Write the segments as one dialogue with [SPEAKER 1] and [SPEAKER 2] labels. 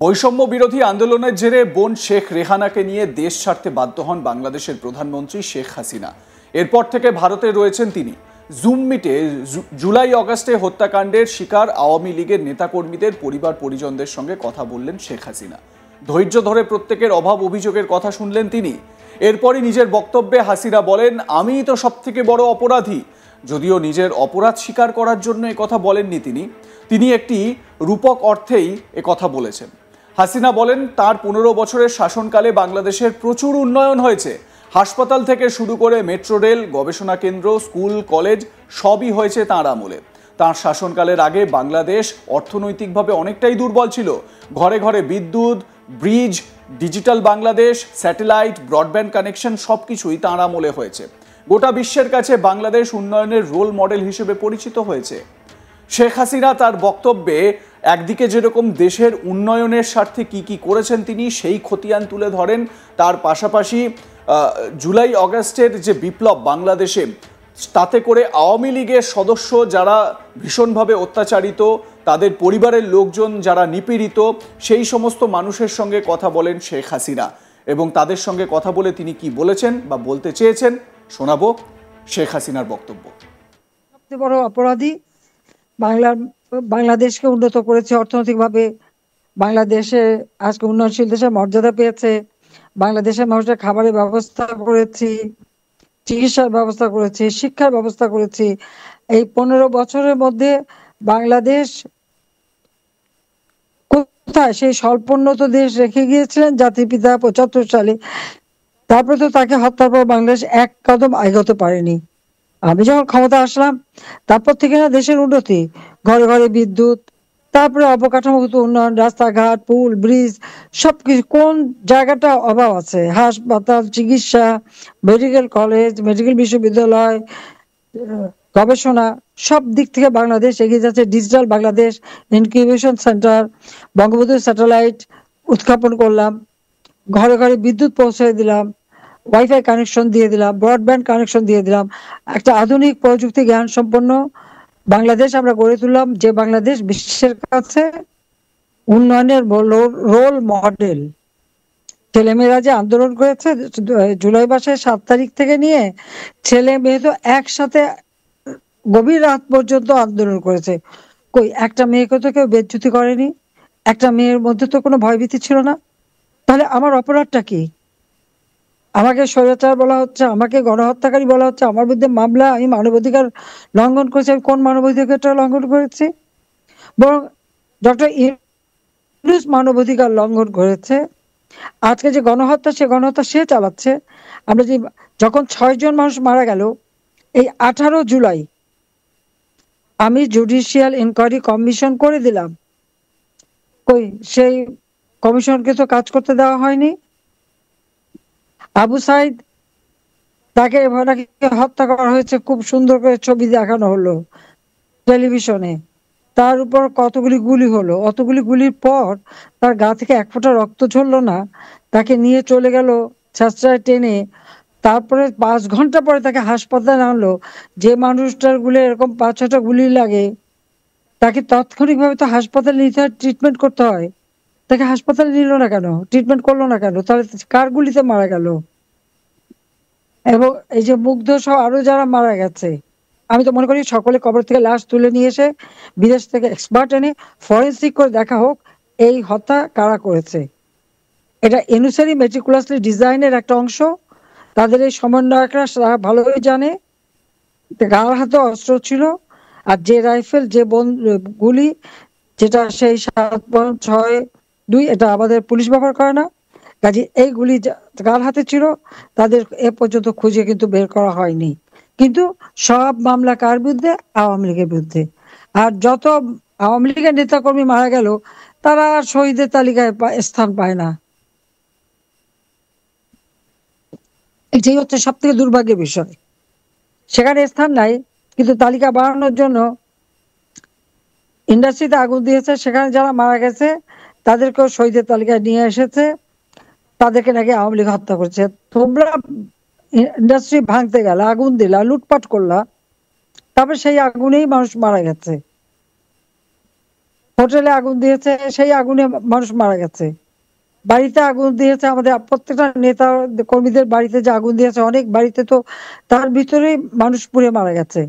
[SPEAKER 1] বৈষম্য বিরোধী আন্দোলনের জেরে বোন শেখ রেহানাকে নিয়ে দেশ ছাড়তে বাধ্য হন বাংলাদেশের প্রধানমন্ত্রী শেখ হাসিনা। এরপর থেকে ভারতে রয়েছেন তিনি। জুম মিটে জুলাই অগাস্টে হত্যাকাণ্ডের শিকার আওয়ামী লীগের নেতাকর্মীদের পরিবার পরিজনদের সঙ্গে কথা বললেন শেখ হাসিনা। ধৈর্য ধরে প্রত্যেকের অভাব অভিযোগের কথা শুনলেন তিনি। এরপরই নিজের বক্তব্যে হাসিনা বলেন, আমিই তো সবথেকে বড় অপরাধী। যদিও নিজের অপরাধ স্বীকার করার জন্য একথা বলেননি তিনি একটি রূপক অর্থেই একথা বলেছেন। হাসিনা বলেন, তার 15 বছরের শাসনকালে বাংলাদেশের প্রচুর উন্নয়ন হয়েছে। হাসপাতাল থেকে শুরু করে মেট্রো রেল, গবেষণা কেন্দ্র, স্কুল, কলেজ সবই হয়েছে তাঁর আমলে। তাঁর শাসনকালের আগে বাংলাদেশ অর্থনৈতিকভাবে অনেকটাই দুর্বল ছিল। ঘরে ঘরে বিদ্যুৎ, bridge, digital Bangladesh, satellite, broadband connection সবকিছুই তাঁর আমলে হয়েছে। গোটা বিশ্বের কাছে বাংলাদেশ উন্নয়নের রোল মডেল হিসেবে পরিচিত হয়েছে। শেখ হাসিনা তার বক্তব্যে একদিকে যেরকম দেশের উন্নয়নের স্বার্থে কি করেছেন তিনি সেই খতিয়ান তুলে ধরেন, তার পাশাপাশি জুলাই অগাস্টের যে বিপ্লব বাংলাদেশে, তাতে করে আওয়ামী লীগের সদস্য যারা ভীষণভাবে অত্যাচারিত, তাদের পরিবারের লোকজন যারা নিপীড়িত, সেই সমস্ত মানুষের সঙ্গে কথা বলেন শেখ হাসিনা। এবং তাদের সঙ্গে কথা বলে তিনি কি বলেছেন বা বলতে চেয়েছেন শোনাবো শেখ হাসিনার বক্তব্য।
[SPEAKER 2] সবচেয়ে বড় অপরাধী বাংলাদেশকে উন্নত করেছে অর্থনৈতিকভাবে। বাংলাদেশে আজকে উন্নয়নশীল দেশের মর্যাদা পেয়েছে। বাংলাদেশের মানুষের খাবারের ব্যবস্থা করেছি, চিকিৎসার ব্যবস্থা করেছি, শিক্ষার ব্যবস্থা করেছি। এই 15 বছরের মধ্যে বাংলাদেশ কোথায় সেই স্বল্পোন্নত দেশ রেখে গিয়েছিলেন জাতির পিতা 75 সালে। তারপরে তো তাকে হত্যার পর বাংলাদেশ এক কদম এগোতে পারেনি। আমি যখন ক্ষমতা আসলাম তারপর থেকে না দেশের উন্নতি, ঘরে ঘরে বিদ্যুৎ, তারপরে অবকাঠামোগত উন্নয়ন, রাস্তাঘাট, পুল, ব্রিজ, সবকিছু। কোন জায়গাটা অভাব আছে? হাসপাতাল, চিকিৎসা, মেডিকেল কলেজ, মেডিকেল বিশ্ববিদ্যালয়, গবেষণা, সব দিক থেকে বাংলাদেশ এগিয়ে যাচ্ছে। Digital Bangladesh, incubation centre, Bangabandhu satellite উৎক্ষেপণ করলাম, ঘরে ঘরে বিদ্যুৎ পৌঁছে দিলাম, ওয়াইফাই কানেকশন দিয়ে দিলাম, ব্রডব্যান্ড কানেকশন দিয়ে দিলাম। একটা আধুনিক প্রযুক্তি জ্ঞান সম্পন্ন বাংলাদেশ আমরা গড়ে তুললাম, যে বাংলাদেশ বিশ্বের কাছে উন্নয়নের রোল মডেল। ছেলেমেয়েরা যে আন্দোলন করেছে জুলাই মাসের 7 তারিখ থেকে নিয়ে, ছেলে মেয়ে তো একসাথে গভীর রাত পর্যন্ত আন্দোলন করেছে। কই একটা মেয়েকে তো কেউ বেজ্জুতি করেনি, একটা মেয়ের মধ্যে তো কোনো ভয়ভীতি ছিল না। তাহলে আমার অপরাধটা কি? আমাকে স্বৈরাচার বলা হচ্ছে, আমাকে গণহত্যাকারী বলা হচ্ছে, আমার বিরুদ্ধে মামলা, আমি মানবাধিকার লঙ্ঘন করেছি। আমি কোন মানবাধিকারটা লঙ্ঘন করেছি? বরং ডক্টর ইউনূস মানবাধিকার লঙ্ঘন করেছে। আজকে যে গণহত্যা, সে গণহত্যা সে চালাচ্ছে। আমরা যে যখন 6 জন মানুষ মারা গেল, এই 18 জুলাই আমি জুডিশিয়াল ইনকোয়ারি কমিশন করে দিলাম। কই সেই কমিশনকে তো কাজ করতে দেওয়া হয়নি। আবু সাইদ, তাকে নাকি হত্যা করা হয়েছে, খুব সুন্দর করে ছবি দেখানো হলো টেলিভিশনে। তার উপর কতগুলি গুলি হলো, অতগুলি গুলির পর তার গা থেকে এক ফোঁটা রক্ত ঝরলো না। তাকে নিয়ে চলে গেল ছাত্রায় টেনে। তারপরে 5 ঘন্টা পরে তাকে হাসপাতালে আনলো। যে মানুষটার গুলি এরকম 5-6টা গুলি লাগে, তাকে তাৎক্ষণিকভাবে তো হাসপাতালে নিতে হয়, ট্রিটমেন্ট করতে হয়। তাকে হাসপাতালে নিল না কেন? ট্রিটমেন্ট করলো না কেন? তাহলে কার গুলিতে মারা গেল? এবং এই যে মুগ্ধ সহ আরো যারা মারা গেছে, আমি তো মনে করি সকলে কবর থেকে লাশ তুলে নিয়ে এসে বিদেশ থেকে এক্সপার্ট এনে ফরেন্সিক করে দেখা হোক এই হত্যা কারা করেছে। এটা এনুসারি মেটিকুলাসলি ডিজাইনের একটা অংশ। তাদের এই সমন্বয়করা তারা ভালোই জানে। গার হাতে অস্ত্র ছিল, আর যে রাইফেল, যে গুলি, যেটা সেই 7.62, এটা আমাদের পুলিশ ব্যবহার করে না। কাজে এইগুলি কার হাতে ছিল তাদের এ পর্যন্ত খুঁজে কিন্তু বের করা হয়নি। কিন্তু সব মামলা কার বিরুদ্ধে? আওয়ামী লীগের বিরুদ্ধে। আর যত আওয়ামী লীগের নেতাকর্মী মারা গেল, তারা আর শহীদের তালিকায় স্থান পায় না। এটাই হচ্ছে সব থেকে দুর্ভাগ্যের বিষয়। সেখানে স্থান নাই, কিন্তু তালিকা বাড়ানোর জন্য ইন্ডাস্ট্রিতে আগুন দিয়েছে, সেখানে যারা মারা গেছে তাদেরকেও শহীদের তালিকায় নিয়ে এসেছে। তাদেরকে নাকি আওয়ামী লীগ হত্যা করছে। তোমরা ইন্ডাস্ট্রি ভাঙতে গেলা, আগুন দিলা, লুটপাট করলা, তারপর সেই আগুনেই মানুষ মারা গেছে। হোটেলে আগুন দিয়েছে, সেই আগুনে মানুষ মারা গেছে। বাড়িতে আগুন দিয়েছে, আমাদের প্রত্যেকটা নেতা কর্মীদের বাড়িতে যে আগুন দিয়েছে, অনেক বাড়িতে তো তার ভিতরেই মানুষ পুড়ে মারা গেছে।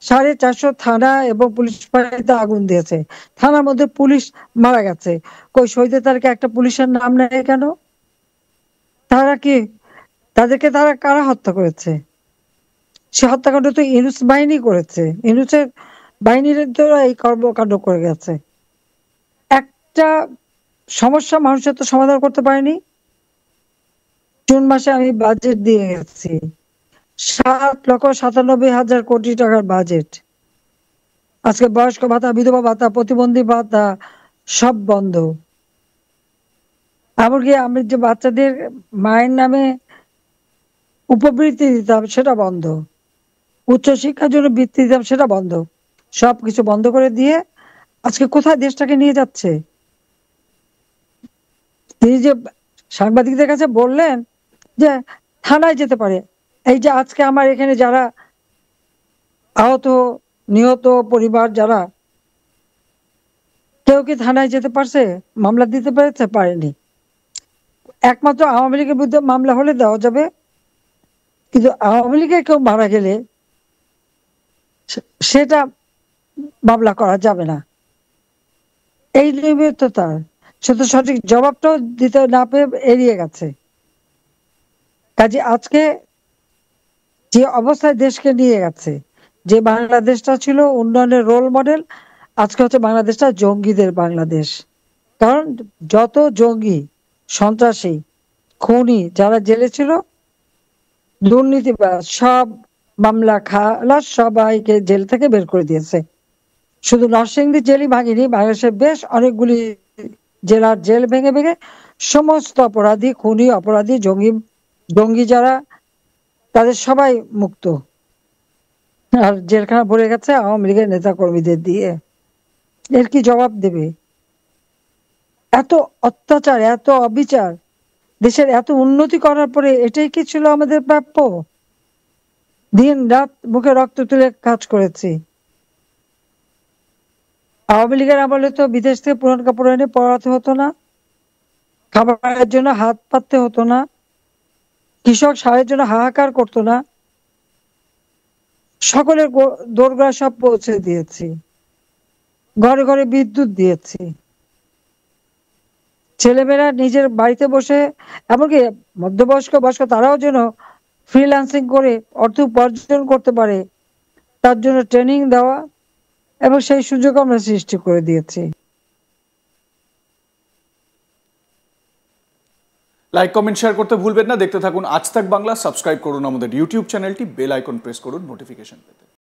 [SPEAKER 2] 450 থানা এবং পুলিশ ফাঁড়িতে আগুন দিয়েছে, থানার মধ্যে পুলিশ মারা গেছে। কই শহীদের তালিকায় একটা পুলিশের নাম নেই কেন? তারা কি, তাদেরকে তারা কারা হত্যা করেছে? সে হত্যাকাণ্ড তো ইউনূস বাহিনী করেছে, ইউনূসের বাহিনীর দ্বারা এই কর্মকাণ্ড করে গেছে। একটা সমস্যা মানুষের তো সমাধান করতে পারেনি। জুন মাসে আমি বাজেট দিয়ে গেছি, 7,97,000 কোটি টাকার বাজেট। আজকে বয়স্ক ভাতা, বিধবা ভাতা, প্রতিবন্ধী ভাতা সব বন্ধ। এমনকি আমি যে বাচ্চাদের মায়ের নামে উপবৃত্তি দিতাম সেটা বন্ধ, উচ্চশিক্ষার জন্য বৃত্তি দিতাম সেটা বন্ধ। সবকিছু বন্ধ করে দিয়ে আজকে কোথায় দেশটাকে নিয়ে যাচ্ছে? তিনি যে সাংবাদিকদের কাছে বললেন যে থানায় যেতে পারে, এই যে আজকে আমার এখানে যারা আহত নিহত পরিবার, যারা কেউ কি থানায় যেতে পারছে, মামলা দিতে পেরেছে? পারেনি। একমাত্র আওয়ামী লীগের বিরুদ্ধে মামলা হলে দেওয়া যাবে, কিন্তু আওয়ামী লীগের কেউ মারা গেলে সেটা মামলা করা যাবে না। এই নিয়মে তো তার, সে তো সঠিক জবাবটাও দিতে না পেয়ে এড়িয়ে গেছে। কাজে আজকে যে অবস্থায় দেশকে নিয়ে গেছে, যে বাংলাদেশটা ছিল উন্নয়নের রোল মডেল, আজকে হচ্ছে বাংলাদেশটা জঙ্গিদের বাংলাদেশ। কারণ যত জঙ্গি, সন্ত্রাসী, খুনি যারা জেলে ছিল, দুর্নীতিবাজ, সব মামলা খালাস, সবাইকে জেল থেকে বের করে দিয়েছে। শুধু নরসিংদী জেলই ভাঙেনি, বাংলাদেশের বেশ অনেকগুলি জেলার জেল ভেঙে ভেঙে সমস্ত অপরাধী, খুনি, অপরাধী, জঙ্গি যারা, তাদের সবাই মুক্ত। আর জেলখানা ভরে গেছে আওয়ামী লীগের নেতা কর্মীদের দিয়ে। এর কি জবাব দেবে? এত অত্যাচার, এত অবিচার, দেশের এত উন্নতি করার পরে এটাই কি ছিল আমাদের প্রাপ্য? দিন রাত মুখে রক্ত তুলে কাজ করেছি। আওয়ামী লীগের আমলে তো বিদেশ থেকে পুরান কাপড় এনে পরাতে হতো না, খাবারের জন্য হাত পাততে হতো না, কৃষক সারের জন্য হাহাকার করতো না, সকলের দোরগোড়ায় সব পৌঁছে দিয়েছি, ঘরে ঘরে বিদ্যুৎ দিয়েছি। ছেলেমেয়েরা নিজের বাড়িতে বসে, এমনকি মধ্যবয়স্ক বয়স্ক তারাও যেন ফ্রিল্যান্সিং করে অর্থ উপার্জন করতে পারে, তার জন্য ট্রেনিং দেওয়া এবং সেই সুযোগ আমরা সৃষ্টি করে দিয়েছি।
[SPEAKER 1] লাইক কমেন্ট শেয়ার করতে ভুলবেন না। দেখতে থাকুন আজ তাক বাংলা। সাবস্ক্রাইব করুন আমাদের ইউটিউব চ্যানেলটি, বেল আইকন প্রেস করুন নোটিফিকেশন পেতে।